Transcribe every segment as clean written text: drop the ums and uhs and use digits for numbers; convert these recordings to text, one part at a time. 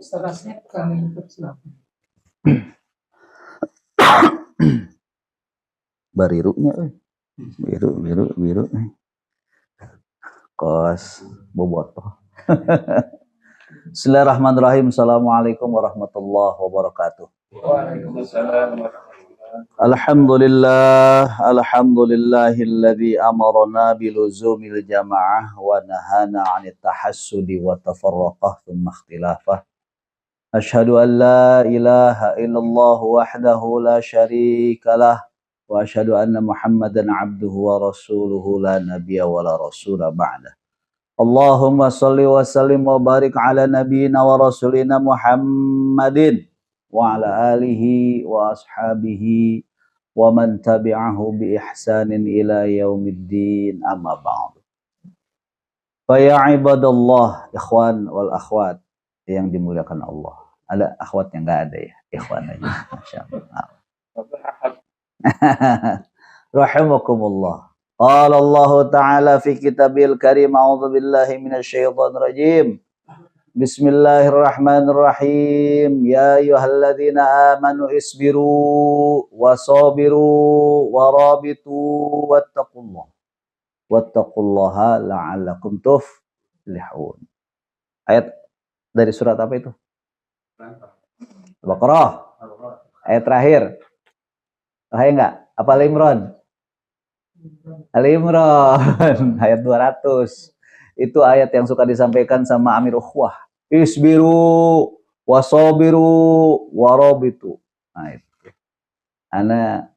Setelahnya kami persilakan. Barirunya biru kos bobotoh. Bismillahirrahmanirrahim. Assalamualaikum warahmatullahi wabarakatuh. Waalaikumsalam. Alhamdulillahilladzi amarna biluzumil jamaah wa nahana 'anit tahassudi wa tafarruqah thumma ikhtilafah. Asyhadu an la ilaha illallah wahdahu la syarikalah wa asyhadu anna Muhammadan 'abduhu wa rasuluhu la nabiyya wa la rasula ba'da. Allahumma shalli wa sallim wa barik ala nabiyyina wa rasulina Muhammadin wa ala alihi wa ashabihi wa man tabi'ahu bi ihsanin ila yaumiddin, amma ba'du. Fa ya ibadallah, ikhwan wal akhwat yang dimuliakan Allah. Ada akhwat yang enggak ada ya, ikhwan aja. Masyaallah. Rahimakumullah. Qala Allah Ta'ala fi kitabil karim, a'udzu billahi minasyaitonir rajim. Bismillahirrahmanirrahim. Ya ayyuhalladzina amanu isbiru wasabiru warabitu wattaqullaha la'allakum tuflihun. Ayat dari surat apa itu? Baqarah. Ayat terakhir. Terakhir enggak? Apa Al-Imran? Al-Imran ayat 200. Itu ayat yang suka disampaikan sama Amir Ukhwah. Isbiru wasabiru warabitu. Nah itu. Ana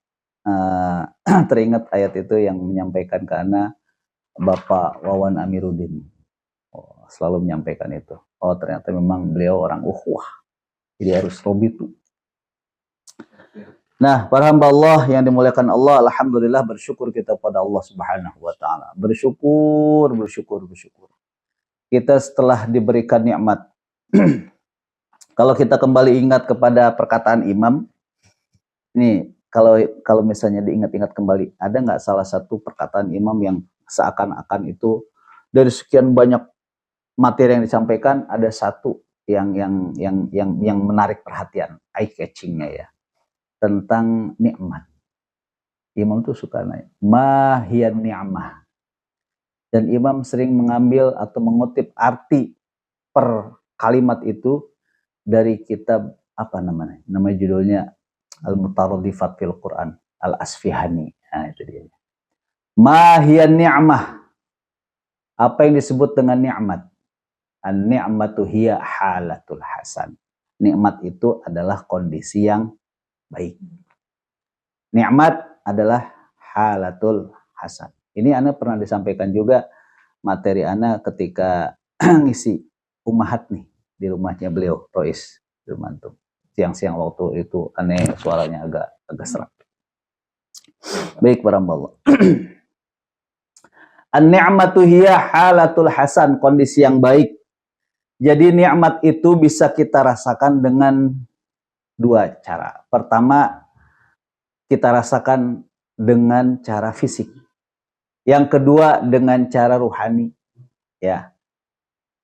teringat ayat itu yang menyampaikan ke ana Bapak Wawan Amiruddin. Selalu menyampaikan itu. Oh ternyata memang beliau orang ukhuwah. Jadi harus robitu. Nah, para hamba Allah yang dimuliakan Allah, alhamdulillah bersyukur kita pada Allah Subhanahu wa taala. Bersyukur. Kita setelah diberikan nikmat. Kalau kita kembali ingat kepada perkataan Imam, ini kalau misalnya diingat-ingat kembali, ada nggak salah satu perkataan Imam yang seakan-akan itu dari sekian banyak materi yang disampaikan ada satu yang menarik perhatian, eye catching-nya ya. Tentang nikmat. Imam tuh suka nanya, mahiyan ni'mah. Dan Imam sering mengambil atau mengutip arti per kalimat itu dari kitab apa namanya? Nama judulnya Al-Mutaradifat fil Quran, Al-Asfihani. Nah, itu dia. Mahiyan ni'mah. Apa yang disebut dengan nikmat? An-ni'matu hiya halatul hasan. Nikmat itu adalah kondisi yang baik. Nikmat adalah halatul hasan. Ini ana pernah disampaikan juga materi ana ketika ngisi umahat nih di rumahnya beliau, Rois Dirmantung. Siang-siang waktu itu aneh suaranya agak serak. Baik para Allah. An-ni'matu hiya halatul hasan, kondisi yang baik. Jadi nikmat itu bisa kita rasakan dengan dua cara. Pertama, kita rasakan dengan cara fisik. Yang kedua dengan cara ruhani. Ya.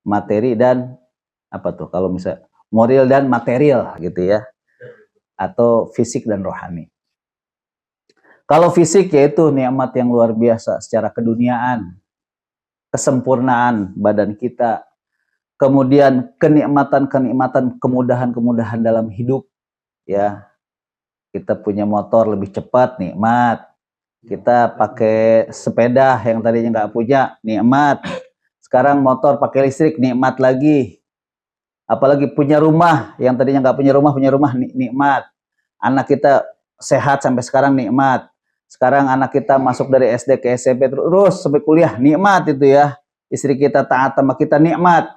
Materi dan apa tuh? Kalau misalnya moral dan material gitu ya. Atau fisik dan rohani. Kalau fisik yaitu nikmat yang luar biasa secara keduniaan. Kesempurnaan badan kita. Kemudian kenikmatan, kemudahan dalam hidup. Ya, kita punya motor lebih cepat, nikmat. Kita pakai sepeda yang tadinya nggak punya, nikmat. Sekarang motor pakai listrik, nikmat lagi. Apalagi punya rumah yang tadinya nggak punya rumah, nikmat. Anak kita sehat sampai sekarang, nikmat. Sekarang anak kita masuk dari SD ke SMP terus sampai kuliah, nikmat itu ya. Istri kita taat sama kita, nikmat.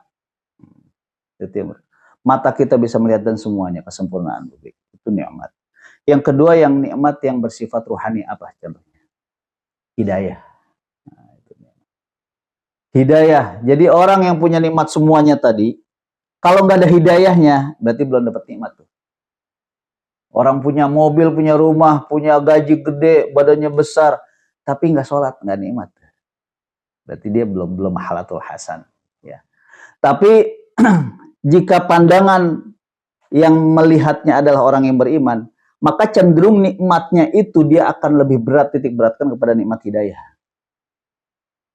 Itu mata kita bisa melihat dan semuanya kesempurnaan itu nikmat. Yang kedua yang nikmat yang bersifat ruhani apa contohnya? Hidayah. Nah, itu hidayah. Jadi orang yang punya nikmat semuanya tadi, kalau nggak ada hidayahnya, berarti belum dapat nikmat tuh. Orang punya mobil, punya rumah, punya gaji gede, badannya besar, tapi nggak sholat, nggak nikmat. Berarti dia belum halatul hasan. Ya. Tapi jika pandangan yang melihatnya adalah orang yang beriman, maka cenderung nikmatnya itu dia akan lebih berat, titik beratkan kepada nikmat hidayah.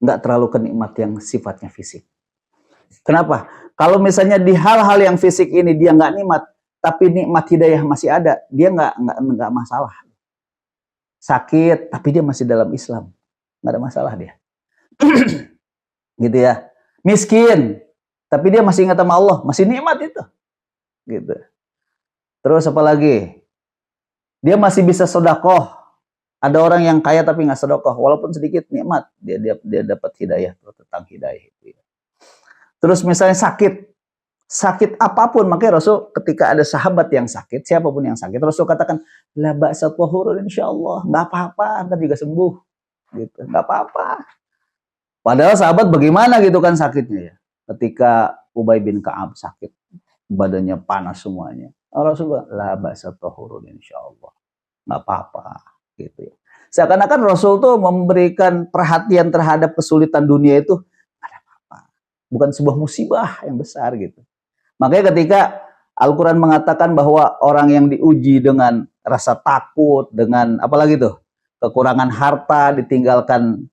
Nggak terlalu ke nikmat yang sifatnya fisik. Kenapa? Kalau misalnya di hal-hal yang fisik ini dia nggak nikmat, tapi nikmat hidayah masih ada, dia nggak masalah. Sakit, tapi dia masih dalam Islam, nggak ada masalah dia. Gitu ya. Miskin, tapi dia masih ingat sama Allah, masih nikmat itu. Gitu. Terus apa lagi? Dia masih bisa sedekah. Ada orang yang kaya tapi nggak sedekah, walaupun sedikit nikmat, dia dapat hidayah tentang hidayah itu. Terus misalnya sakit apapun, makanya Rasul ketika ada sahabat yang sakit, siapapun yang sakit, Rasul katakan, la ba'sa tahurun insyaallah, nggak apa-apa, ntar juga sembuh, gitu, nggak apa-apa. Padahal sahabat bagaimana gitu kan sakitnya ya. Ketika Ubay bin Ka'ab sakit, badannya panas semuanya, Rasul bilang, la ba'sa tahurun insyaallah, nggak apa-apa, gitu ya. Seakan-akan Rasul tuh memberikan perhatian terhadap kesulitan dunia itu, bukan sebuah musibah yang besar gitu. Makanya ketika Al-Quran mengatakan bahwa orang yang diuji dengan rasa takut, dengan apalagi tuh, kekurangan harta, ditinggalkan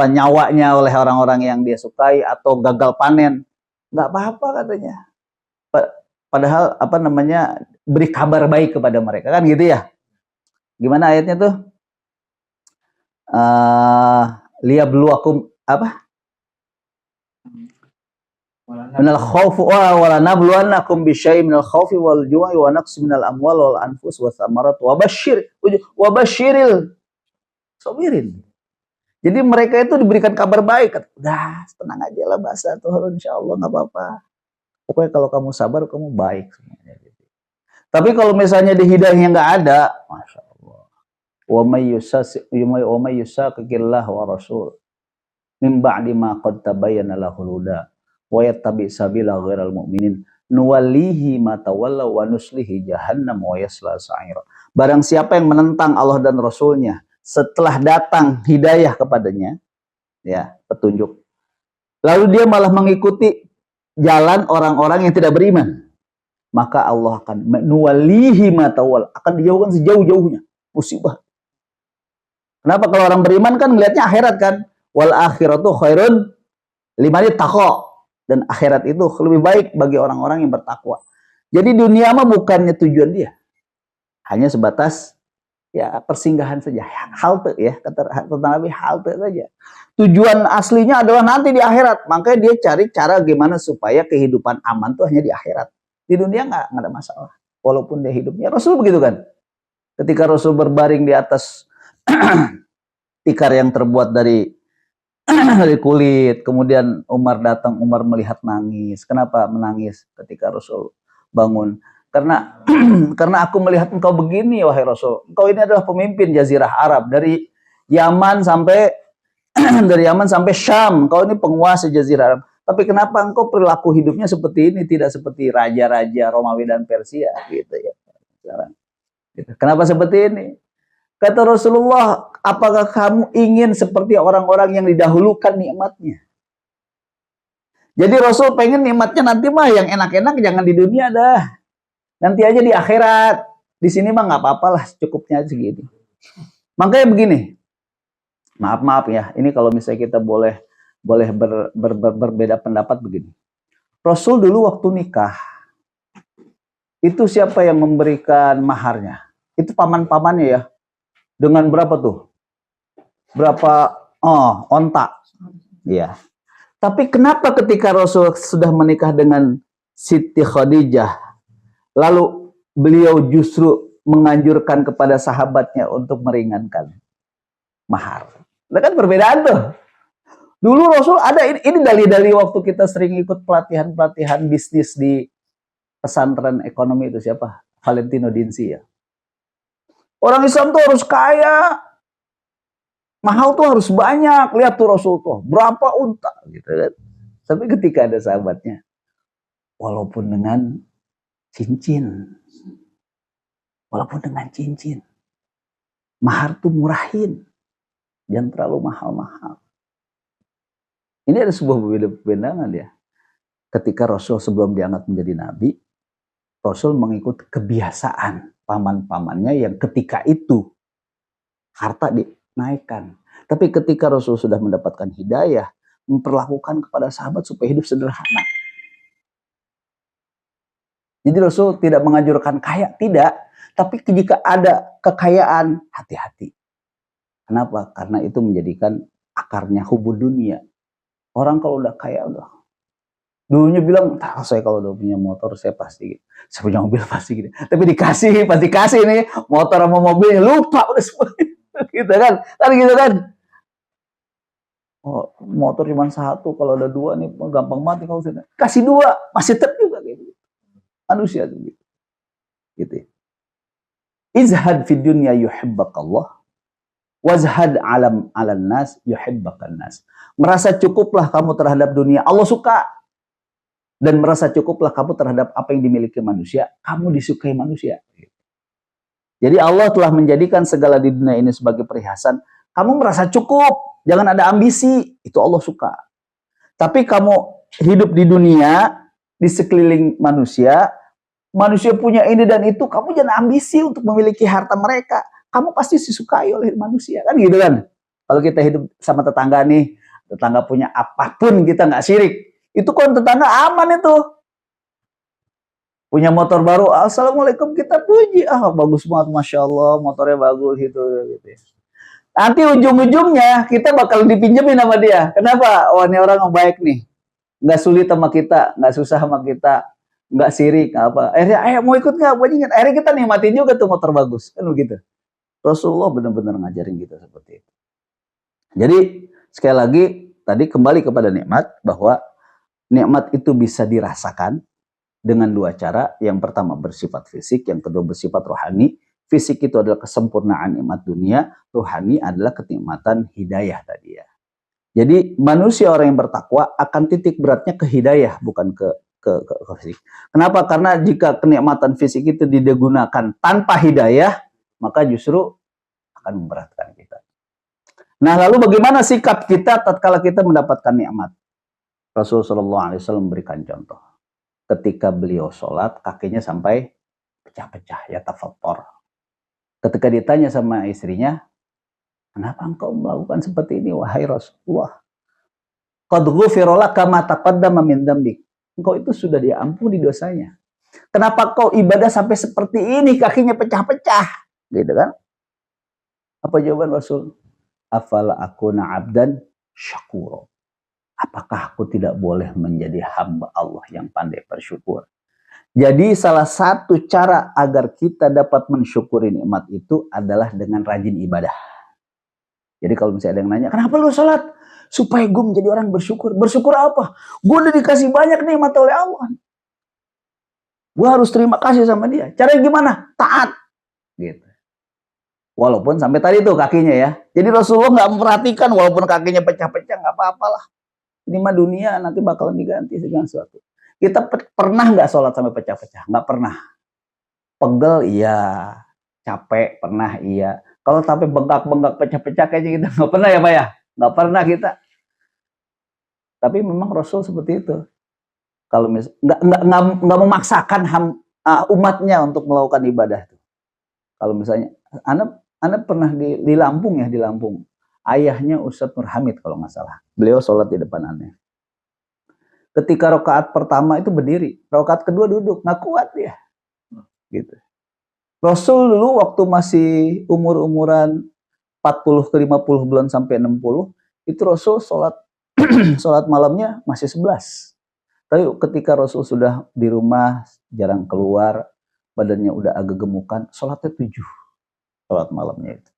nyawanya oleh orang-orang yang dia sukai, atau gagal panen, nggak apa-apa katanya. Padahal beri kabar baik kepada mereka, kan gitu ya. Gimana ayatnya tuh? Liyabluwakum apa? Minal khaufi wa lanabluwannakum bisyai'in minal khaufi wal ju'i wa naqsin minal amwal wal anfus wa thamarat wa basyiril sabirin. Jadi mereka itu diberikan kabar baik. Udah, tenang aja lah, ba'sa turun insyaallah, enggak apa-apa. Pokoknya kalau kamu sabar, kamu baik semuanya. Tapi kalau misalnya di hidayahnya enggak ada, Masya Allah. Wa may yusaqillah wa rasul min ba'di ma qad tabayyana lahul huda wa yattabi sabila ghairal mu'minin nuwallihi ma tawalla wa nuslihi jahannam wa yasla sa'ira. Barang siapa yang menentang Allah dan Rasulnya setelah datang hidayah kepadanya, ya, petunjuk, lalu dia malah mengikuti jalan orang-orang yang tidak beriman, maka Allah akan nuwallihi ma tawalla, akan dijauhkan sejauh-jauhnya musibah. Kenapa? Kalau orang beriman kan melihatnya akhirat kan, wal akhiratu khairun liman ittaqa, dan akhirat itu lebih baik bagi orang-orang yang bertakwa. Jadi dunia mah bukannya tujuan dia, hanya sebatas ya persinggahan saja, halte ya, kata Nabi, halte saja. Tujuan aslinya adalah nanti di akhirat, makanya dia cari cara gimana supaya kehidupan aman tuh hanya di akhirat. Di dunia nggak ada masalah, walaupun dia hidupnya. Rasul begitu kan, ketika Rasul berbaring di atas tikar yang terbuat dari kulit, kemudian Umar datang, Umar melihat nangis. Kenapa menangis ketika Rasul bangun? Karena aku melihat engkau begini, wahai Rasul. Engkau ini adalah pemimpin Jazirah Arab, dari Yaman sampai Syam. Engkau ini penguasa Jazirah Arab. Tapi kenapa engkau perilaku hidupnya seperti ini, tidak seperti raja-raja Romawi dan Persia, gitu ya. Kenapa seperti ini? Kata Rasulullah, apakah kamu ingin seperti orang-orang yang didahulukan nikmatnya? Jadi Rasul pengen nikmatnya nanti mah yang enak-enak jangan di dunia dah. Nanti aja di akhirat. Di sini mah nggak apa-apa lah, cukupnya segini. Makanya begini. Maaf ya, ini kalau misalnya kita boleh berbeda pendapat begini. Rasul dulu waktu nikah, itu siapa yang memberikan maharnya? Itu paman-pamannya ya. Dengan berapa tuh? Berapa onta? Ya. Tapi kenapa ketika Rasul sudah menikah dengan Siti Khadijah, lalu beliau justru menganjurkan kepada sahabatnya untuk meringankan mahar? Itu kan perbedaan tuh. Dulu Rasul ada, ini dalih-dalih waktu kita sering ikut pelatihan bisnis di pesantren ekonomi itu, siapa? Valentino Dinsi ya. Orang Islam tuh harus kaya, mahal tuh harus banyak. Lihat tuh Rasul tuh berapa unta gitu kan. Tapi ketika ada sahabatnya, walaupun dengan cincin, mahar tuh murahin, jangan terlalu mahal-mahal. Ini ada sebuah perbedaan ya. ketika Rasul sebelum diangkat menjadi nabi, Rasul mengikuti kebiasaan paman-pamannya yang ketika itu harta dinaikkan. Tapi ketika Rasul sudah mendapatkan hidayah, memperlakukan kepada sahabat supaya hidup sederhana. Jadi Rasul tidak menganjurkan kaya, tidak. Tapi jika ada kekayaan, hati-hati. Kenapa? Karena itu menjadikan akarnya hubud dunia. Orang kalau udah kaya, udah. Dulunya bilang, saya kalau udah punya motor, saya pasti gitu. Saya punya mobil pasti gitu. Tapi pasti kasih nih, motor sama mobilnya, lupa udah semua. Gitu kan? Kan gitu kan? Oh, motor cuma satu, kalau ada dua nih gampang mati kalau saya. Kasih dua, masih tetap juga gitu. Manusia tuh gitu. Gitu. Izhad fid dunya yuhibbakallah, wazhad alam alan nas yuhibbakan nas. Merasa cukuplah kamu terhadap dunia, Allah suka. Dan merasa cukuplah kamu terhadap apa yang dimiliki manusia, kamu disukai manusia. Jadi Allah telah menjadikan segala di dunia ini sebagai perhiasan. Kamu merasa cukup, jangan ada ambisi, itu Allah suka. Tapi kamu hidup di dunia, di sekeliling manusia, manusia punya ini dan itu, kamu jangan ambisi untuk memiliki harta mereka. Kamu pasti disukai oleh manusia, kan gitu kan? Kalau kita hidup sama tetangga nih, tetangga punya apapun kita nggak sirik. Itu kan tetangga aman itu. Punya motor baru, assalamualaikum, kita puji. Ah, bagus banget, masya Allah, motornya bagus gitu. Nanti ujung-ujungnya kita bakal dipinjemin sama dia. Kenapa? Oh, ini orang yang baik nih. Nggak sulit sama kita, nggak susah sama kita, nggak sirik, apa. Akhirnya, mau ikut nggak? Akhirnya kita nikmatin juga tuh motor bagus. Kan begitu. Rasulullah benar-benar ngajarin kita seperti itu. Jadi, sekali lagi, tadi kembali kepada nikmat, bahwa nikmat itu bisa dirasakan dengan dua cara. Yang pertama bersifat fisik, yang kedua bersifat rohani. Fisik itu adalah kesempurnaan nikmat dunia, rohani adalah kenikmatan hidayah tadi ya. Jadi manusia orang yang bertakwa akan titik beratnya ke hidayah, bukan ke fisik. Kenapa? Karena jika kenikmatan fisik itu digunakan tanpa hidayah, maka justru akan memberatkan kita. Nah, lalu bagaimana sikap kita tatkala kita mendapatkan nikmat? Rasulullah SAW memberikan contoh. Ketika beliau sholat, kakinya sampai pecah-pecah, ya tafattor. Ketika ditanya sama istrinya, kenapa engkau melakukan seperti ini, wahai Rasulullah? Qad ghufira laka ma taqaddama min dzambik. Engkau itu sudah diampuni dosanya. Kenapa kau ibadah sampai seperti ini, kakinya pecah-pecah? Gitu kan? Apa jawaban Rasul? Afala akuna abdan syakura. Apakah aku tidak boleh menjadi hamba Allah yang pandai bersyukur? Jadi salah satu cara agar kita dapat mensyukuri nikmat itu adalah dengan rajin ibadah. Jadi kalau misalnya ada yang nanya, kenapa lu sholat? Supaya gue menjadi orang bersyukur. Bersyukur apa? Gue udah dikasih banyak nikmat oleh Allah. Gue harus terima kasih sama dia. Caranya gimana? Taat. Gitu. Walaupun sampai tadi tuh kakinya ya. Jadi Rasulullah nggak memperhatikan walaupun kakinya pecah-pecah, nggak apa-apalah. Ini mah dunia, nanti bakalan diganti segala sesuatu. Kita pernah nggak sholat sampai pecah-pecah? Nggak pernah. Pegel, iya. Capek, pernah, iya. Kalau sampai bengkak-bengkak, pecah-pecah kayaknya kita nggak pernah ya Pak ya? Nggak pernah kita. Tapi memang Rasul seperti itu. Kalau nggak memaksakan umatnya untuk melakukan ibadah. Kalau misalnya, Anda pernah di Lampung ya, di Lampung. Ayahnya Ustadz Nur Hamid kalau nggak salah. Beliau sholat di depan aneh. Ketika rakaat pertama itu berdiri, rakaat kedua duduk, nggak kuat dia. Gitu. Rasul dulu waktu masih umur-umuran 40 ke 50 bulan sampai 60, itu Rasul sholat sholat malamnya masih 11. Tapi ketika Rasul sudah di rumah, jarang keluar, badannya udah agak gemukan, sholatnya 7. Sholat malamnya itu.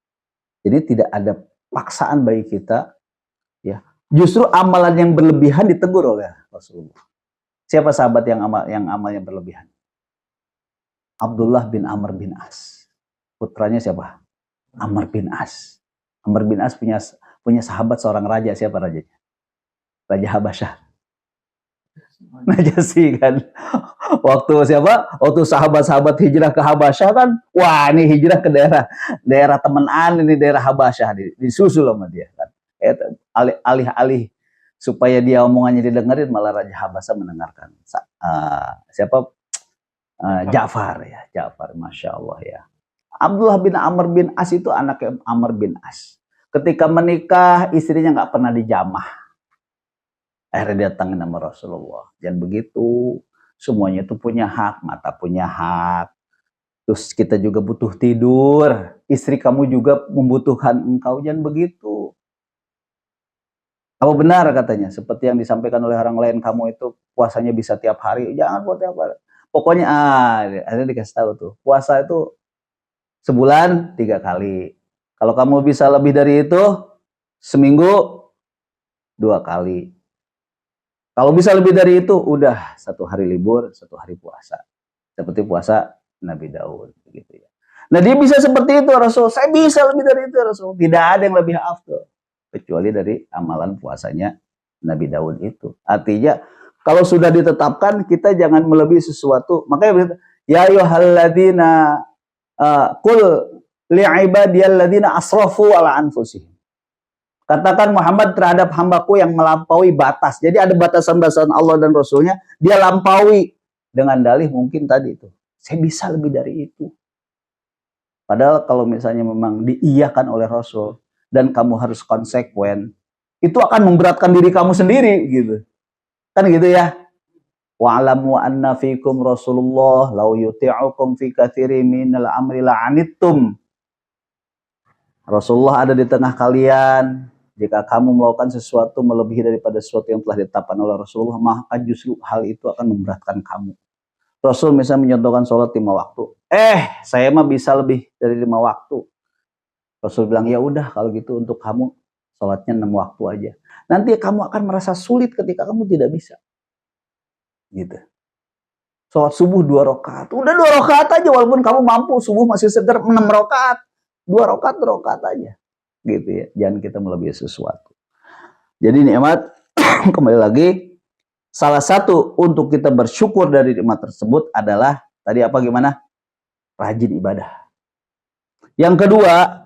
Jadi tidak ada paksaan bagi kita, ya. Justru amalan yang berlebihan ditegur oleh Rasulullah. Siapa sahabat yang amalnya berlebihan? Abdullah bin Amr bin As. Putranya siapa? Amr bin As. Amr bin As punya sahabat seorang raja. Siapa rajanya? Raja Habasyah. Najasyi kan. Waktu siapa? Waktu sahabat-sahabat hijrah ke Habasyah kan. Wah, ini hijrah ke daerah temenan, ini daerah Habasyah, disusul sama dia kan. Alih-alih supaya dia omongannya didengerin, malah Raja Habasa mendengarkan. Siapa? Ja'far ya, Ja'far, Masya Allah ya. Abdullah bin Amr bin As itu anaknya Amr bin As. Ketika menikah, istrinya nggak pernah dijamah. Akhirnya datangin nama Rasulullah. Jangan begitu. Semuanya itu punya hak, mata punya hak. Terus kita juga butuh tidur. Istri kamu juga membutuhkan engkau. Jangan begitu. Apa benar katanya? Seperti yang disampaikan oleh orang lain, kamu itu puasanya bisa tiap hari. Jangan buat tiap hari. Pokoknya, akhirnya dikasih tahu tuh. Puasa itu sebulan 3 kali. Kalau kamu bisa lebih dari itu, seminggu 2 kali. Kalau bisa lebih dari itu, udah 1 hari libur, 1 hari puasa. Seperti puasa Nabi Daud. Gitu ya. Nah dia bisa seperti itu Rasul. Saya bisa lebih dari itu Rasul. Tidak ada yang lebih afdal. Kecuali dari amalan puasanya Nabi Daud itu. Artinya, kalau sudah ditetapkan, kita jangan melebihi sesuatu. Makanya, ya ayyuhalladzina qul li'ibadiyalladzina asrafu ala anfusihim. Katakan Muhammad terhadap hambaku yang melampaui batas. Jadi ada batasan-batasan Allah dan Rasulnya, dia lampaui dengan dalih mungkin tadi itu. Saya bisa lebih dari itu. Padahal kalau misalnya memang diiyakan oleh Rasul dan kamu harus konsekuen, itu akan memberatkan diri kamu sendiri gitu. Kan gitu ya. Wa'lamu anna fikum Rasulullah law yuti'ukum fi katsirin minal amri la'anittum. Rasulullah ada di tengah kalian. Jika kamu melakukan sesuatu melebihi daripada sesuatu yang telah ditetapkan oleh Rasulullah, maka justru hal itu akan memberatkan kamu. Rasul misalnya menyontohkan sholat 5 waktu. Saya mah bisa lebih dari 5 waktu. Rasul bilang, ya udah kalau gitu untuk kamu sholatnya 6 waktu aja. Nanti kamu akan merasa sulit ketika kamu tidak bisa. Gitu. Sholat subuh 2 rakaat. Udah 2 rakaat aja walaupun kamu mampu. Subuh masih seger 6 rakaat. 2 rakaat aja. Gitu ya. Jangan kita melebihi sesuatu. Jadi nikmat kembali lagi, salah satu untuk kita bersyukur dari nikmat tersebut adalah tadi apa gimana? Rajin ibadah. Yang kedua,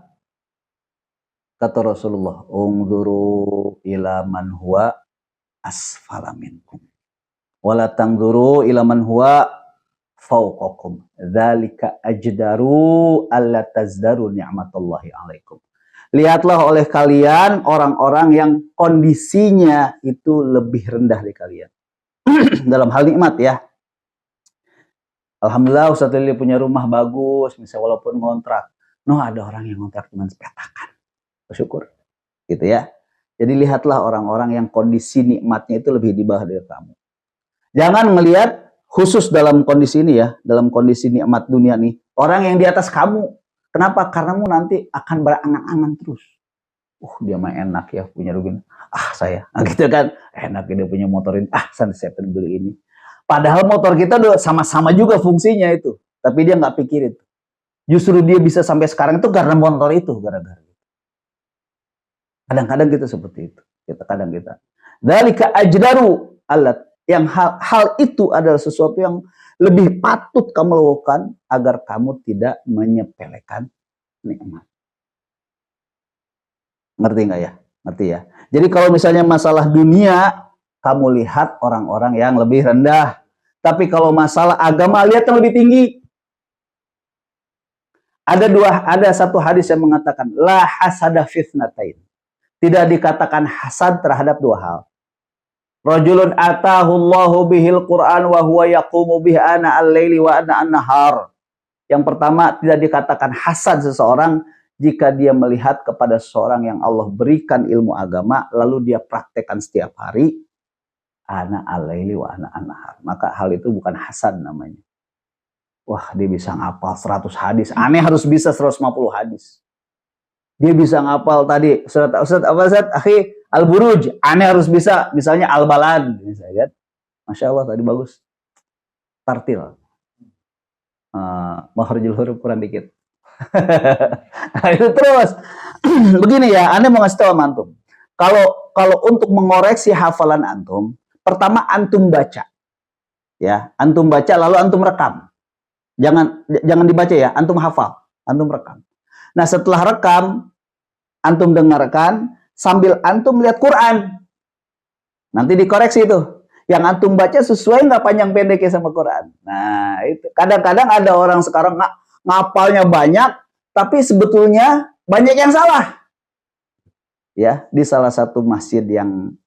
kata Rasulullah, "Ungzuru ila man huwa asfala minkum. Wala tangzuru ila man huwa fawqakum. Dzalika ajdaru alla tazdaru ni'matallahi 'alaikum." Lihatlah oleh kalian orang-orang yang kondisinya itu lebih rendah dari kalian. Dalam hal nikmat ya. Alhamdulillah Ustaz Lili punya rumah bagus, misalnya walaupun ngontrak. Ada orang yang ngontrak cuma sepetakan. Bersyukur. Gitu ya. Jadi lihatlah orang-orang yang kondisi nikmatnya itu lebih di bawah dari kamu. Jangan melihat khusus dalam kondisi ini ya, dalam kondisi nikmat dunia nih, orang yang di atas kamu. Kenapa? Karena kamu nanti akan berangan-angan terus. Dia mah enak ya punya rugi. Saya. Gitu kan. Enak dia punya motor ini. Saya pengen beli ini. Padahal motor kita udah sama-sama juga fungsinya itu. Tapi dia nggak pikirin. Justru dia bisa sampai sekarang itu karena motor itu. Gara-gara. Kadang-kadang kita seperti itu. Kita. Dzalika ajdaru alat. Yang hal itu adalah sesuatu yang lebih patut kamu lakukan agar kamu tidak menyepelekan nikmat. Ngerti nggak ya? Ngerti ya? Jadi kalau misalnya masalah dunia, kamu lihat orang-orang yang lebih rendah. Tapi kalau masalah agama, lihat yang lebih tinggi. Ada satu hadis yang mengatakan, la hasada fitnatain. Tidak dikatakan hasad terhadap 2 hal. Rajulun atahullahu bihil Qur'an wa huwa yaqumu bihi ana al-laili wa ana an-nahar. Yang pertama, tidak dikatakan hasad seseorang jika dia melihat kepada seseorang yang Allah berikan ilmu agama, lalu dia praktekkan setiap hari, ana al-laili wa ana an-nahar. Maka hal itu bukan hasad namanya. Wah, dia bisa ngapal 100 hadis. Aneh harus bisa 150 hadis. Dia bisa ngapal tadi Ustaz akhi Al-Buruj, aneh harus bisa misalnya Al-Balad misalnya kan. Masya Allah tadi bagus. Tartil. Makharijul huruf kurang dikit. Nah, itu terus. Begini ya, aneh mau ngasih tahu sama antum. Kalau untuk mengoreksi hafalan antum, pertama antum baca. Ya, antum baca lalu antum rekam. Jangan dibaca ya, antum hafal, antum rekam. Nah, setelah rekam, antum dengarkan sambil antum lihat Quran. Nanti dikoreksi itu. Yang antum baca sesuai nggak panjang pendeknya sama Quran. Nah, itu. Kadang-kadang ada orang sekarang ngapalnya banyak, tapi sebetulnya banyak yang salah. Ya, di salah satu masjid yang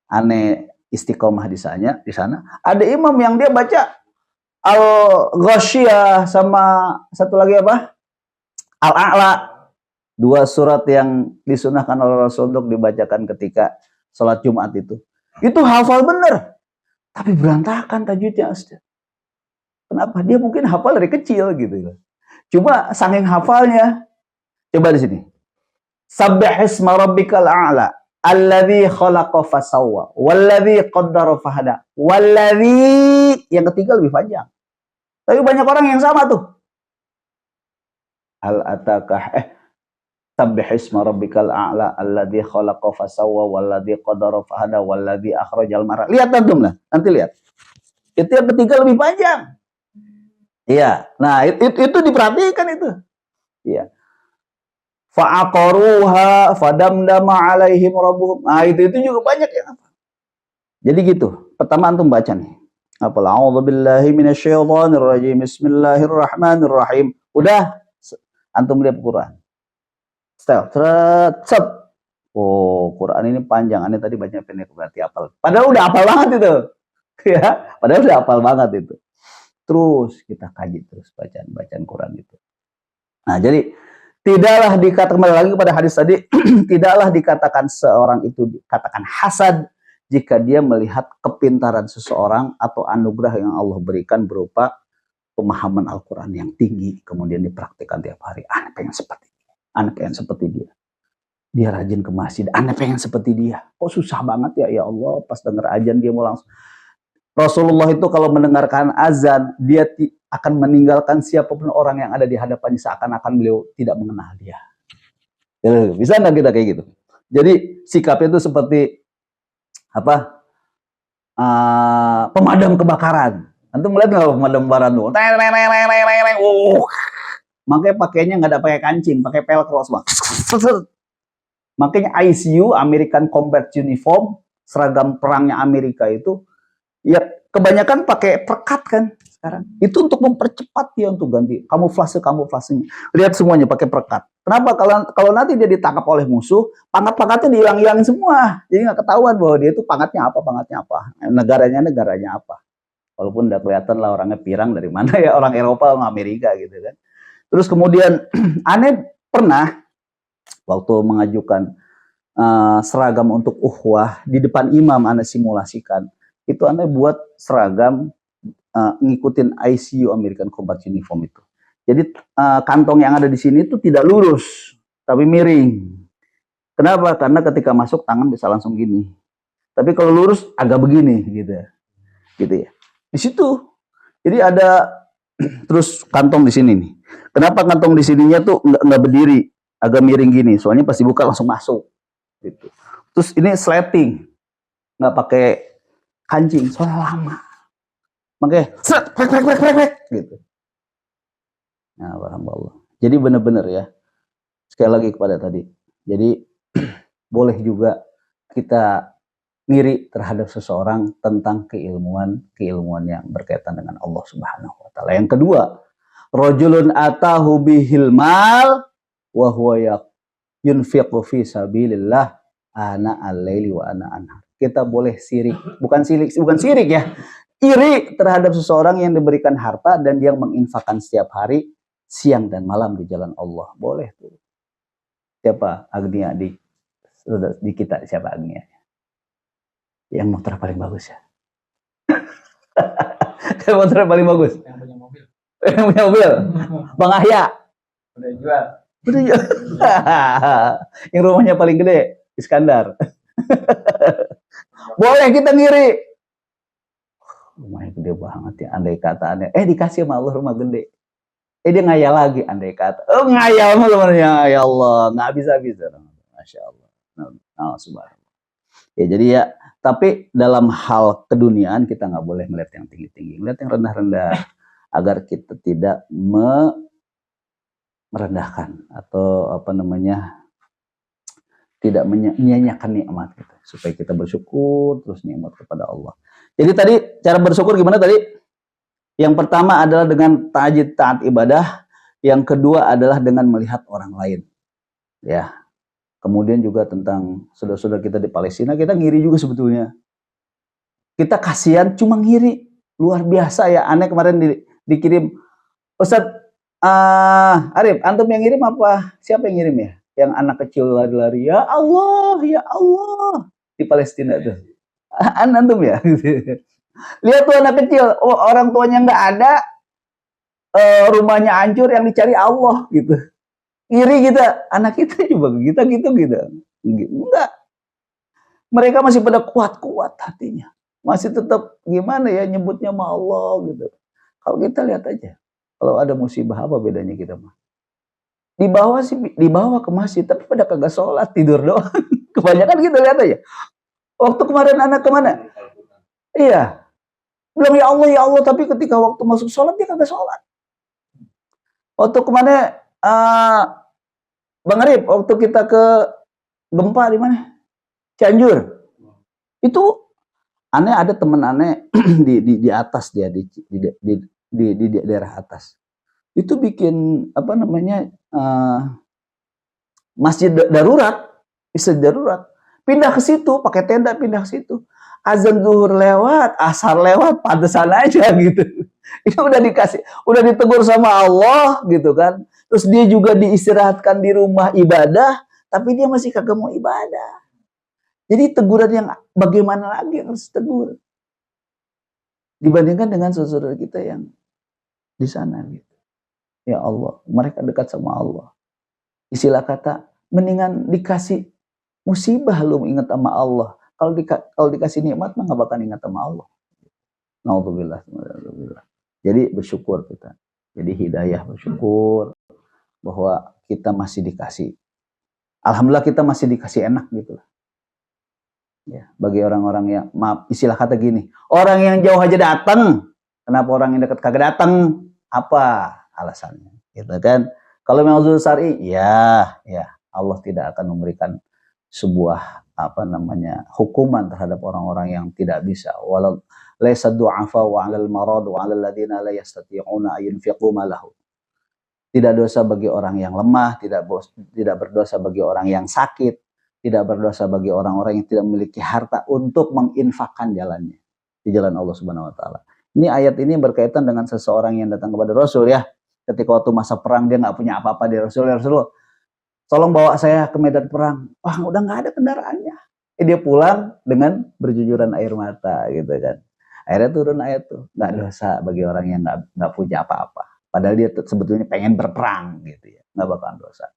aneh istiqomah di sana ada imam yang dia baca Al-Ghasyiyah sama satu lagi apa? Al-A'la. Dua surat yang disunahkan oleh Rasul untuk dibacakan ketika sholat Jumat itu. Itu hafal bener. Tapi berantakan tajwidnya, Ustaz. Kenapa? Dia mungkin hafal dari kecil gitu. Coba saking hafalnya. Coba di sini. Sabbihisma rabbikal a'la. Alladzi khalaqa fasawwa. Walladzi qaddara fahada. Walladzi. Yang ketiga lebih panjang. Tapi banyak orang yang sama tuh. Al-atakah. Sabbihisma rabbikal a'la. Alladzi khalaqa fasawwa. Walladzi qaddara fahada. Walladzi akhrajal mar'a. Lihat antum lah. Nanti lihat. Itu yang ketiga lebih panjang. Iya. Nah, itu diperhatikan itu. Iya. Fa'aqaruha fadamdama alaihim rabbuhum. Nah, itu juga banyak yang apa. Jadi gitu. Pertama antum baca nih. A'udzu billahi minasyaitonir rajim. Bismillahirrahmanirrahim. Udah antum lihat Quran. Set. Oh, Quran ini panjang. Aneh tadi baca pendek berarti hafal. Padahal udah hafal banget itu. Ya, padahal udah hafal banget itu. Terus kita kaji terus bacaan Quran itu. Nah, jadi tidaklah dikatakan, kembali lagi kepada hadis tadi, tidaklah dikatakan seorang itu dikatakan hasad jika dia melihat kepintaran seseorang atau anugerah yang Allah berikan berupa pemahaman Al-Quran yang tinggi, kemudian dipraktikkan tiap hari. Anak pengen seperti dia. Anak pengen seperti dia. Dia rajin ke masjid. Anak pengen seperti dia. Kok susah banget ya Allah, pas denger ajan dia mau langsung. Rasulullah itu kalau mendengarkan azan, dia akan meninggalkan siapapun orang yang ada di hadapannya seakan-akan beliau tidak mengenal dia. Bisa nggak kita kayak gitu? Jadi sikapnya itu seperti apa? Pemadam kebakaran. Antum melihat nggak pemadam kebakaran tuh? Makanya pakainya nggak ada pakai kancing, pakai pelek semua. Makanya ICU, American Combat Uniform, seragam perangnya Amerika itu, ya kebanyakan pakai perkat kan sekarang. Itu untuk mempercepat dia untuk ganti kamuflasenya. Lihat semuanya pakai perkat. Kenapa? Kalau nanti dia ditangkap oleh musuh, pangkat-pangkatnya dihilang-hilangin semua. Jadi nggak ketahuan bahwa dia itu pangkatnya apa. Negaranya apa. Walaupun udah kelihatan lah orangnya pirang dari mana ya, orang Eropa, orang Amerika gitu kan. Terus kemudian aneh pernah waktu mengajukan seragam untuk ukhuwah di depan imam aneh simulasikan. Itu aneh buat seragam ngikutin ICU American Combat Uniform itu. Jadi kantong yang ada di sini itu tidak lurus, tapi miring. Kenapa? Karena ketika masuk tangan bisa langsung gini. Tapi kalau lurus agak begini gitu ya. Di situ. Jadi ada terus kantong di sini nih. Kenapa kantong di sininya tuh nggak berdiri, agak miring gini? Soalnya pas dibuka langsung masuk. Gitu. Terus ini sleting, nggak pakai kancing, soalnya lama. Makanya krek gitu. Nah, alhamdulillah. Jadi benar-benar ya. Sekali lagi kepada tadi. Jadi boleh juga kita ngiri terhadap seseorang tentang keilmuan yang berkaitan dengan Allah Subhanahu wa taala. Yang kedua, rajulun atahu bihil mal wa huwa yunfiqu fi sabilillah ana al-laili wa ana anhar. Kita boleh sirik, bukan sirik ya. Iri terhadap seseorang yang diberikan harta dan dia menginfakkan setiap hari siang dan malam di jalan Allah. Boleh tuh. Siapa Agnia di kita, siapa Agnia? Yang motor paling bagus ya. Yang motor paling bagus. Yang punya mobil. Yang punya mobil. Bang Ahya. Udah jual. Yang rumahnya paling gede, Iskandar. Boleh kita ngiri. Rumahnya gede banget ya, andai kata aneh. Dikasih sama Allah rumah gede. Dia ngayal lagi, andai kata. Ngayal malah ya Allah, nggak bisa-bisa. Masya Allah. Nah, subhanallah. Ya jadi ya, tapi dalam hal keduniaan kita nggak boleh melihat yang tinggi-tinggi, melihat yang rendah-rendah, agar kita tidak merendahkan atau tidak menyia-nyiakan nikmat kita, supaya kita bersyukur terus nikmat kepada Allah. Jadi tadi cara bersyukur gimana tadi? Yang pertama adalah dengan tajid taat ibadah, yang kedua adalah dengan melihat orang lain. Ya. Kemudian juga tentang saudara-saudara kita di Palestina, kita ngiri juga sebetulnya. Kita kasihan cuma ngiri. Luar biasa ya, aneh kemarin dikirim Ustaz Arif, antum yang ngirim apa? Siapa yang ngirim ya? Yang anak kecil lari-lari, ya Allah, di Palestina tuh. Antum ya? Lihat tuh anak kecil, orang tuanya nggak ada, rumahnya hancur, yang dicari Allah gitu. Iri kita, anak kita juga kita gitu. Enggak. Mereka masih pada kuat-kuat hatinya. Masih tetap gimana ya nyebutnya sama Allah gitu. Kalau kita lihat aja, kalau ada musibah apa bedanya kita mah? Dibawa ke masjid, tapi pada kagak sholat, tidur doang. Kebanyakan kita lihat aja. Waktu kemarin anak kemana? Iya. Bilang ya Allah, tapi ketika waktu masuk sholat dia kagak sholat. Waktu kemana Bang Arif, waktu kita ke gempa di mana? Cianjur. Itu aneh, ada teman aneh di atas dia di daerah atas. Itu bikin apa namanya masjid darurat, istilah darurat. Pindah ke situ, pakai tenda pindah ke situ. Azan zuhur lewat, asar lewat, pantesan aja gitu. Itu udah ditegur sama Allah gitu kan. Terus dia juga diistirahatkan di rumah ibadah, tapi dia masih kagak mau ibadah. Jadi teguran yang bagaimana lagi yang harus tegur? Dibandingkan dengan saudara kita yang di sana gitu. Ya Allah, mereka dekat sama Allah. Istilah kata, mendingan dikasih musibah lu ingat sama Allah. Kalau dikasih nikmat mah gak bakal ingat sama Allah. Naudzubillah. Jadi bersyukur kita. Jadi hidayah bersyukur bahwa kita masih dikasih. Alhamdulillah kita masih dikasih enak gitu. Ya, bagi orang-orang yang maaf, istilah kata gini, orang yang jauh aja datang, kenapa orang yang dekat kagak datang? Apa alasannya? Gitu kan? Kalau memang uzur syar'i, ya Allah tidak akan memberikan sebuah hukuman terhadap orang-orang yang tidak bisa. Walau laisa du'afa wa 'alal marad wa 'alal ladzina la yastati'una ayunfiqu ma lahu. Tidak dosa bagi orang yang lemah, tidak berdosa bagi orang yang sakit, tidak berdosa bagi orang-orang yang tidak memiliki harta untuk menginfakkan jalannya di jalan Allah Subhanahu wa taala. Ini ayat ini berkaitan dengan seseorang yang datang kepada Rasul ya. Ketika waktu masa perang dia nggak punya apa-apa di Rasul, ya Rasulullah, tolong bawa saya ke medan perang. Wah, udah nggak ada kendaraannya. Dia pulang dengan berjujuran air mata gitu kan. Akhirnya turun ayat tuh, nggak dosa bagi orang yang nggak punya apa-apa. Padahal dia sebetulnya pengen berperang gitu ya, nggak bakalan dosa.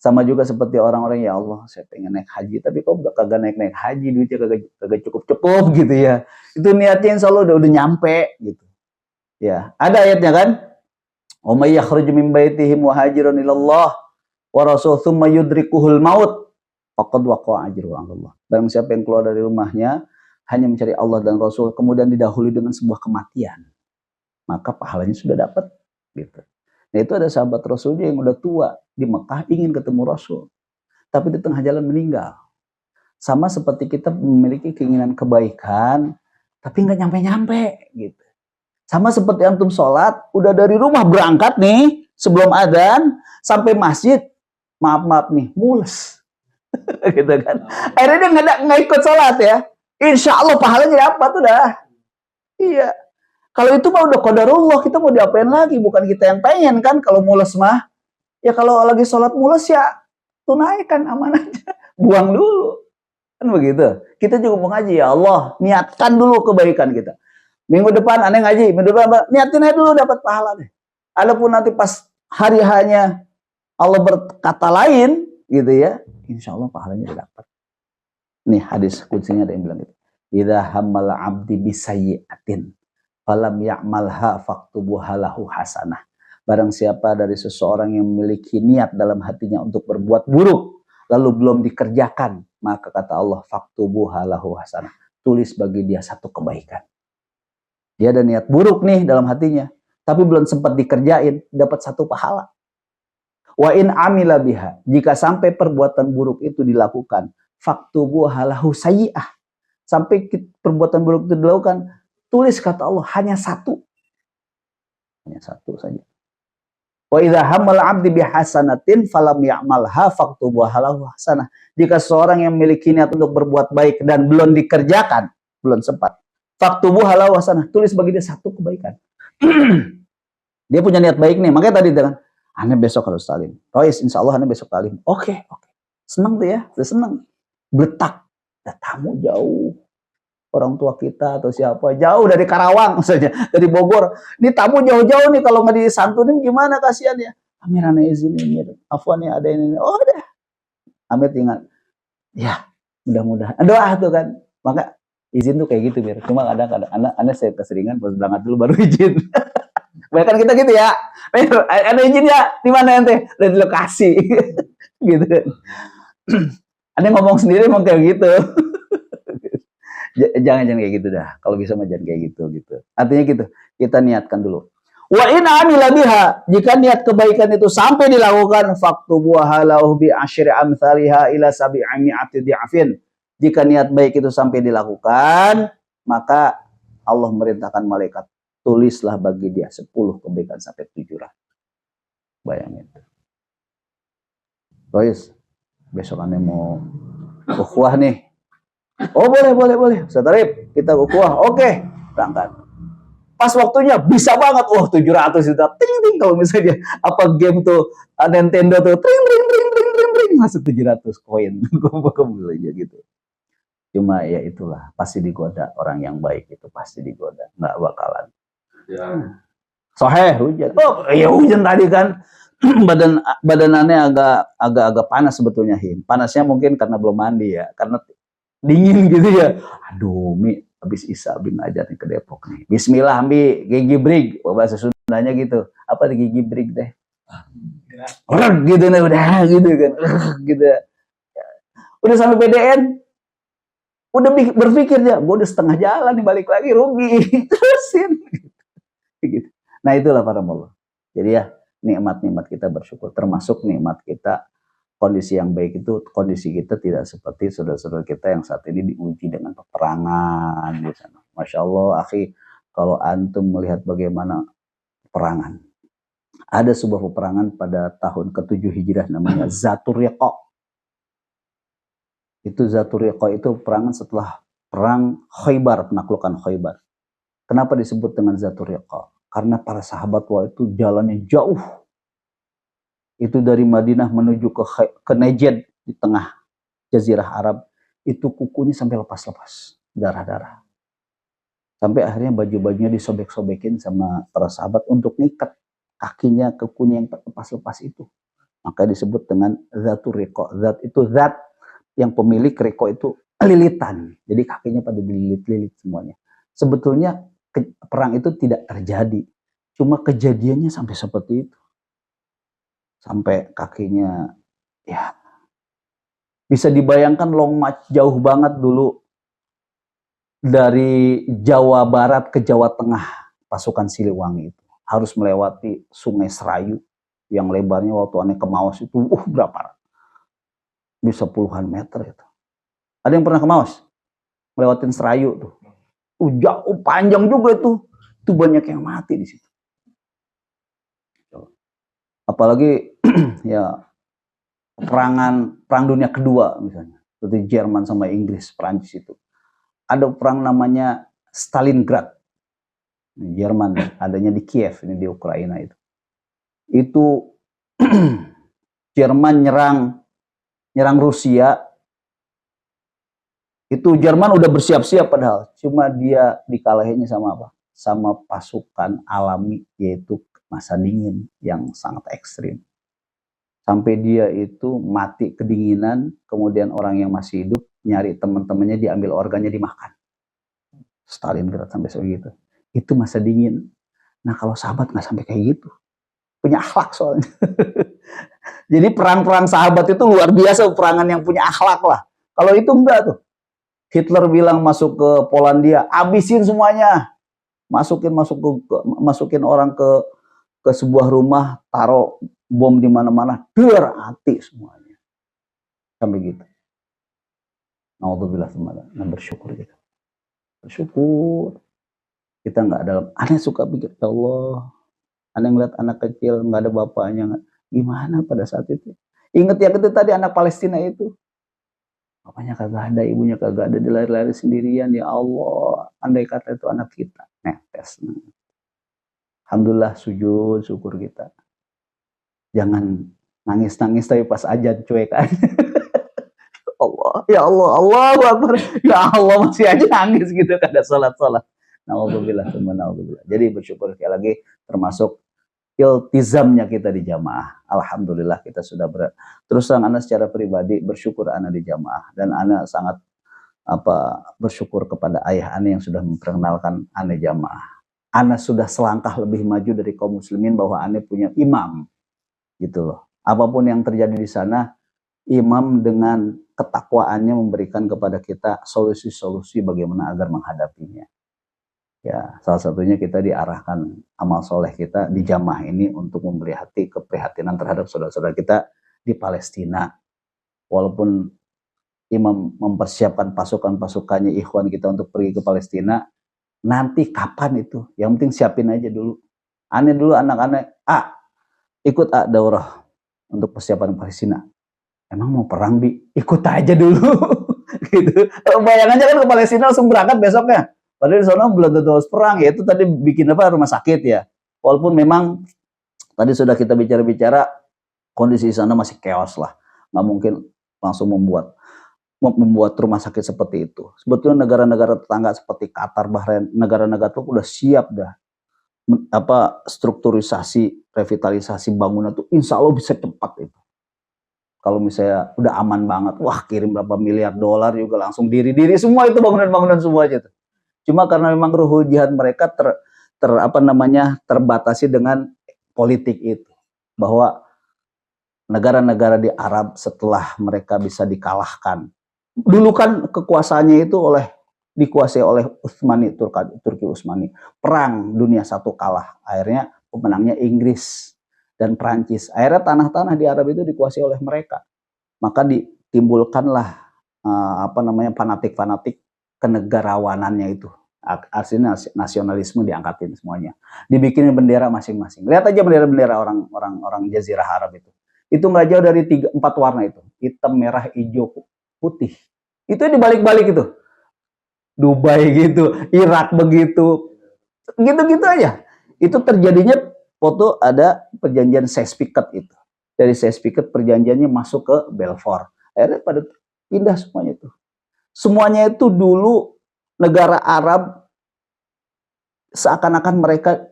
Sama juga seperti orang-orang, ya Allah, saya pengen naik haji, tapi kok kagak naik haji, duitnya kagak cukup gitu ya. Itu niatnya insya Allah udah nyampe gitu. Ya, ada ayatnya kan? Wa may yakhruj min baitihi muhajiran ilallah wa rasul tsumma yudrikuhul maut faqad waqa'a ajruhu 'ala Allah. Barang siapa yang keluar dari rumahnya hanya mencari Allah dan Rasul, kemudian didahului dengan sebuah kematian, maka pahalanya sudah dapat gitu. Nah, itu ada sahabat Rasulnya yang udah tua di Mekah ingin ketemu Rasul, tapi di tengah jalan meninggal. Sama seperti kita memiliki keinginan kebaikan, tapi nggak nyampe-nyampe gitu. Sama seperti antum sholat, udah dari rumah berangkat nih sebelum adzan sampai masjid, maaf nih, mules, gitu kan. Akhirnya dia nggak ikut sholat ya. Insya Allah pahalanya dapat udah. Iya. Kalau itu mah udah qadarullah, kita mau diapain lagi? Bukan kita yang pengen kan kalau mules mah. Ya kalau lagi sholat mules ya tunaikan, aman aja. Buang dulu. Kan begitu. Kita juga mau ngaji, ya Allah, niatkan dulu kebaikan kita. Minggu depan aneh ngaji, minggu depan niatin aja dulu dapat pahala deh. Adapun nanti pas hari hanya Allah berkata lain gitu ya, insya Allah pahalanya dapat. Nih hadis kuncinya ada yang bilang gitu. Idza hammal 'abdi bisayyi'atin falam ya'malha faktubuha lahu hasanah. Barang siapa dari seseorang yang memiliki niat dalam hatinya untuk berbuat buruk lalu belum dikerjakan, maka kata Allah faktubuha lahu hasanah. Tulis bagi dia satu kebaikan. Dia ada niat buruk nih dalam hatinya, tapi belum sempat dikerjain, dapat satu pahala. Wa in amila biha, jika sampai perbuatan buruk itu dilakukan, faktubu halahu sayyi'ah, sampai perbuatan buruk itu dilakukan, tulis kata Allah hanya satu saja. Wa idza hammal 'abdi bihasanatin falam ya'malha faktubu halahu hasanah. Jika seorang yang memiliki niat untuk berbuat baik dan belum dikerjakan, belum sempat, faktubu halahu hasanah, tulis bagi dia satu kebaikan. Dia punya niat baik nih, makanya tadi dengan Ane besok harus talim. Rois, insya Allah Ane besok talim. Oke. Senang tuh ya, udah senang. Betak, ada tamu jauh. Orang tua kita atau siapa, jauh dari Karawang misalnya, dari Bogor. Ini tamu jauh-jauh nih, kalau nggak disantunin gimana, kasihan ya. Amir Ane izin, Amir. Afwan ya, ada ini. Oh udah. Amir tinggal. Ya, mudah-mudahan. Doa tuh kan. Maka izin tuh kayak gitu, Mir. Cuma kadang-kadang Ane saya keseringan, pas berangkat dulu baru izin. Bahkan kita gitu ya, ada izin ya, di mana ente? Udah di lokasi, gitu kan. Ada ngomong sendiri emang kayak gitu. Jangan kayak gitu dah. Kalau bisa mah jangan kayak gitu. Artinya gitu, kita niatkan dulu. Wa in amila biha, jika niat kebaikan itu sampai dilakukan, faktubu halahu bi asyri amsalha ila sabi'ati di'afin. Jika niat baik itu sampai dilakukan, maka Allah merintahkan malaikat, tulislah bagi dia 10 kebaikan sampai 700. Bayangin. Rois, besok Ane mau ukhuwah nih. Oh boleh. Ustaz Arif, kita ukhuwah. Oke, berangkat. Pas waktunya bisa banget. 700 itu. Ting kalau misalnya apa game tuh Nintendo tuh ting masuk 700 koin. Gue aja gitu. Cuma ya itulah, pasti digoda. Orang yang baik itu pasti digoda. Nggak bakalan. Ya. Soheh hujan. Oh iya hujan tadi kan. Badanannya agak panas sebetulnya, Him. Panasnya mungkin karena belum mandi ya, karena dingin gitu ya. Aduh, Mi, habis Isya bin ajar nih ke Depok nih. Bismillah, Mi, gigi brig. Bahasa Sundanya gitu. Apa di gigi brig deh? Gitu nih udah gitu kan. Gitu. Udah sampai PDN. Udah berpikir ya, gue udah setengah jalan nih, balik lagi rugi. Terusin. Gitu. Nah itulah para Allah. Jadi ya nikmat-nikmat kita bersyukur, termasuk nikmat kita kondisi yang baik itu, kondisi kita tidak seperti saudara-saudara kita yang saat ini diuji dengan peperangan di sana. Masya Allah, akhi, kalau antum melihat bagaimana peperangan, ada sebuah peperangan pada tahun ke-7 Hijrah namanya Zatur Riqa. Itu Zatur Riqa itu peperangan setelah perang Khaybar, penaklukan Khaybar. Kenapa disebut dengan Zatur Riqa? Karena para sahabat itu jalannya jauh. Itu dari Madinah menuju ke Najd di tengah Jazirah Arab. Itu kukunya sampai lepas-lepas. Darah-darah. Sampai akhirnya baju-bajunya disobek-sobekin sama para sahabat untuk ngikat kakinya, kukunya yang lepas-lepas itu. Maka disebut dengan Zatur Riqa. Zat itu zat yang pemilik Riqa itu lilitan. Jadi kakinya pada dililit-lilit semuanya. Sebetulnya perang itu tidak terjadi, cuma kejadiannya sampai seperti itu, sampai kakinya ya bisa dibayangkan long march jauh banget dulu dari Jawa Barat ke Jawa Tengah, pasukan Siliwangi itu harus melewati Sungai Serayu yang lebarnya waktu Ane ke Maos itu berapa? Bisa puluhan meter itu. Ada yang pernah ke Maos? Lewatin Serayu tuh. Jauh panjang juga itu banyak yang mati di situ. Apalagi ya perang dunia kedua misalnya, seperti Jerman sama Inggris, Prancis itu. Ada perang namanya Stalingrad. Jerman adanya di Kiev, ini di Ukraina itu. Itu Jerman nyerang Rusia. Itu Jerman udah bersiap-siap padahal, cuma dia dikalahinnya sama apa? Sama pasukan alami, yaitu masa dingin yang sangat ekstrim. Sampai dia itu mati kedinginan, kemudian orang yang masih hidup nyari teman-temannya, diambil organnya dimakan. Stalingrad sampai segitu. Itu masa dingin. Nah kalau sahabat nggak sampai kayak gitu, punya akhlak soalnya. Jadi perang-perang sahabat itu luar biasa, perangan yang punya akhlak lah. Kalau itu enggak tuh. Hitler bilang masuk ke Polandia, abisin semuanya, masukin orang ke sebuah rumah, taruh bom di mana-mana, hati semuanya. Sampai gitu. Naudzubillah semuanya. Nah, bersyukur kita. Bersyukur. Kita nggak dalam, aneh suka pikir, ya Allah, aneh ngeliat anak kecil, nggak ada bapaknya, gimana pada saat itu. Ingat yang itu tadi, anak Palestina itu. Bapaknya kagak ada, ibunya kagak ada, dilari-lari sendirian, ya Allah, andai kata itu anak kita. Netes. Alhamdulillah, sujud, syukur kita. Jangan nangis-nangis tapi pas ajan cuek aja. Allah, ya Allah, Allahu Akbar, ya Allah, masih aja nangis gitu kada salat-salat. Nauzubillah, nauzubillah. Jadi bersyukur sekali lagi, termasuk iltizamnya kita di jamaah. Alhamdulillah kita sudah terus terang ana secara pribadi bersyukur ana di jamaah, dan ana sangat bersyukur kepada ayah ana yang sudah memperkenalkan ana jamaah. Ana sudah selangkah lebih maju dari kaum muslimin bahwa ana punya imam. Gitu loh. Apapun yang terjadi di sana, imam dengan ketakwaannya memberikan kepada kita solusi-solusi bagaimana agar menghadapinya. Ya, salah satunya kita diarahkan amal soleh kita di jamaah ini untuk memberi hati keprihatinan terhadap saudara-saudara kita di Palestina. Walaupun imam mempersiapkan pasukan-pasukannya ikhwan kita untuk pergi ke Palestina, nanti kapan itu? Yang penting siapin aja dulu. Aneh dulu anak-anak, ikut daurah untuk persiapan Palestina. Emang mau perang, Bi? Ikut aja dulu. Gitu. Bayangannya kan ke Palestina langsung berangkat besoknya. Padahal di sana belum tentu harus perang, ya itu tadi bikin rumah sakit ya. Walaupun memang tadi sudah kita bicara-bicara, kondisi di sana masih chaos lah. Nggak mungkin langsung membuat rumah sakit seperti itu. Sebetulnya negara-negara tetangga seperti Qatar, Bahrain, negara-negara itu udah siap dah. Strukturisasi, revitalisasi bangunan tuh insya Allah bisa cepat itu. Kalau misalnya udah aman banget, wah kirim berapa miliar dolar juga langsung diri semua itu bangunan-bangunan semua aja tuh. Cuma karena memang ruhul jihad mereka terbatasi dengan politik itu. Bahwa negara-negara di Arab setelah mereka bisa dikalahkan. Dulu kan kekuasaannya itu dikuasai oleh Turki Utsmani. Perang dunia satu kalah. Akhirnya pemenangnya Inggris dan Prancis. Akhirnya tanah-tanah di Arab itu dikuasai oleh mereka. Maka ditimbulkanlah fanatik-fanatik kenegarawanannya itu. Artinya nasionalisme diangkatin semuanya. Dibikin bendera masing-masing. Lihat aja bendera-bendera orang Jazirah Arab itu. Itu nggak jauh dari 4 warna itu. Hitam, merah, hijau, putih. Itu dibalik-balik itu. Dubai gitu, Irak begitu. Gitu-gitu aja. Itu terjadinya foto ada perjanjian Sykes-Picot itu. Dari Sykes-Picot perjanjiannya masuk ke Balfour. Akhirnya pada pindah semuanya itu. Semuanya itu dulu negara Arab seakan-akan mereka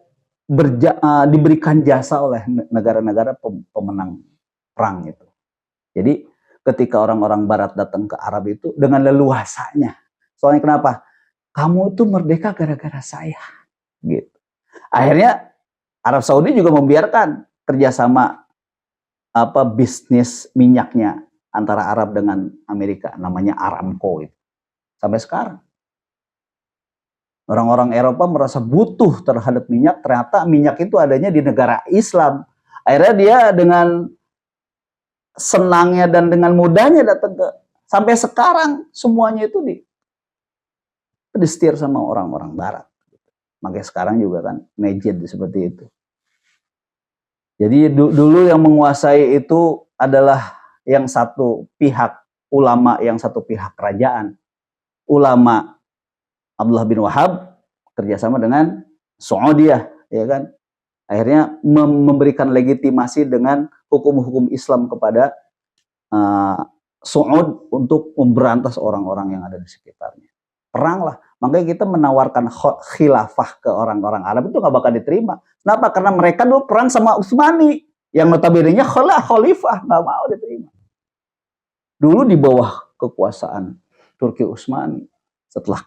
diberikan jasa oleh negara-negara pemenang perang itu. Jadi ketika orang-orang Barat datang ke Arab itu dengan leluasanya. Soalnya kenapa? Kamu itu merdeka gara-gara saya. Gitu. Akhirnya Arab Saudi juga membiarkan kerjasama bisnis minyaknya antara Arab dengan Amerika, namanya Aramco itu. Sampai sekarang. Orang-orang Eropa merasa butuh terhadap minyak, ternyata minyak itu adanya di negara Islam. Akhirnya dia dengan senangnya dan dengan mudahnya datang ke, sampai sekarang semuanya itu disetir sama orang-orang Barat. Makanya sekarang juga kan nejed seperti itu. Jadi dulu yang menguasai itu adalah yang satu pihak ulama, yang satu pihak kerajaan. Ulama Abdullah bin Wahab kerjasama dengan Saudiyah, ya kan? Akhirnya memberikan legitimasi dengan hukum-hukum Islam kepada Saud untuk memberantas orang-orang yang ada di sekitarnya. Perang lah. Makanya kita menawarkan khilafah ke orang-orang Arab itu nggak bakal diterima. Kenapa? Karena mereka dulu perang sama Utsmani, yang notabene-nya khalifah, nggak mau diterima. Dulu di bawah kekuasaan Turki Utsmani. Setelah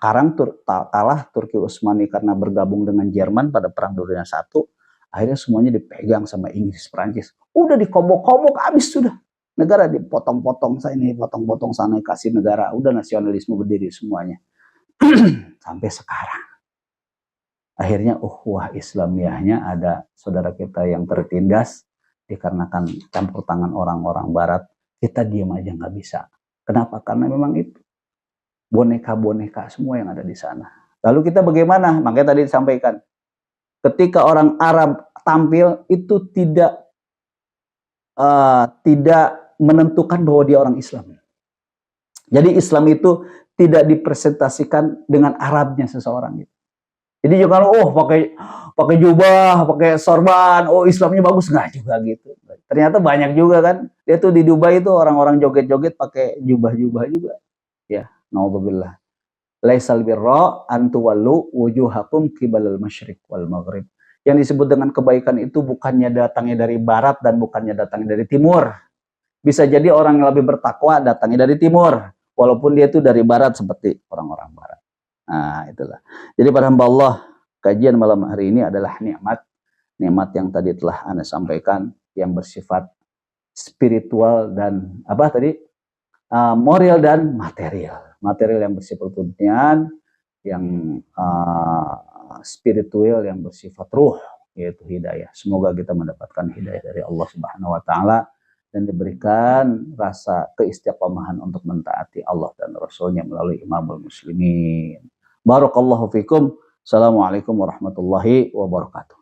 kalah Turki Utsmani karena bergabung dengan Jerman pada Perang Dunia I, akhirnya semuanya dipegang sama Inggris, Prancis. Udah dikobok-kobok, habis sudah. Negara dipotong-potong sana, potong-potong sana, kasih negara. Udah nasionalisme berdiri semuanya. Sampai sekarang. Akhirnya ukhuwah Islamiyahnya ada saudara kita yang tertindas dikarenakan campur tangan orang-orang barat, kita diam aja nggak bisa. Kenapa? Karena memang itu boneka-boneka semua yang ada di sana. Lalu kita bagaimana? Makanya tadi disampaikan, ketika orang Arab tampil itu tidak menentukan bahwa dia orang Islam. Jadi Islam itu tidak dipresentasikan dengan Arabnya seseorang gitu. Jadi jangan pakai jubah, pakai sorban, Islamnya bagus, nggak juga gitu. Ternyata banyak juga kan. Dia tuh di Dubai itu orang-orang joget-joget pakai jubah-jubah juga. Ya, naudzubillah. Laisal birra an tuwallu wujuhakum qibalal masyriq wal maghrib. Yang disebut dengan kebaikan itu bukannya datangnya dari barat dan bukannya datangnya dari timur. Bisa jadi orang yang lebih bertakwa datangnya dari timur, walaupun dia itu dari barat seperti orang-orang barat. Nah, itulah. Jadi para hamba Allah, kajian malam hari ini adalah nikmat yang tadi telah Anda sampaikan, yang bersifat spiritual dan moral dan material. Material yang bersifat dunia, yang spiritual yang bersifat ruh, yaitu hidayah. Semoga kita mendapatkan hidayah dari Allah Subhanahu wa taala dan diberikan rasa keistiqomahan untuk mentaati Allah dan Rasulnya melalui imamul muslimin. Barakallahu fikum. Assalamualaikum warahmatullahi wabarakatuh.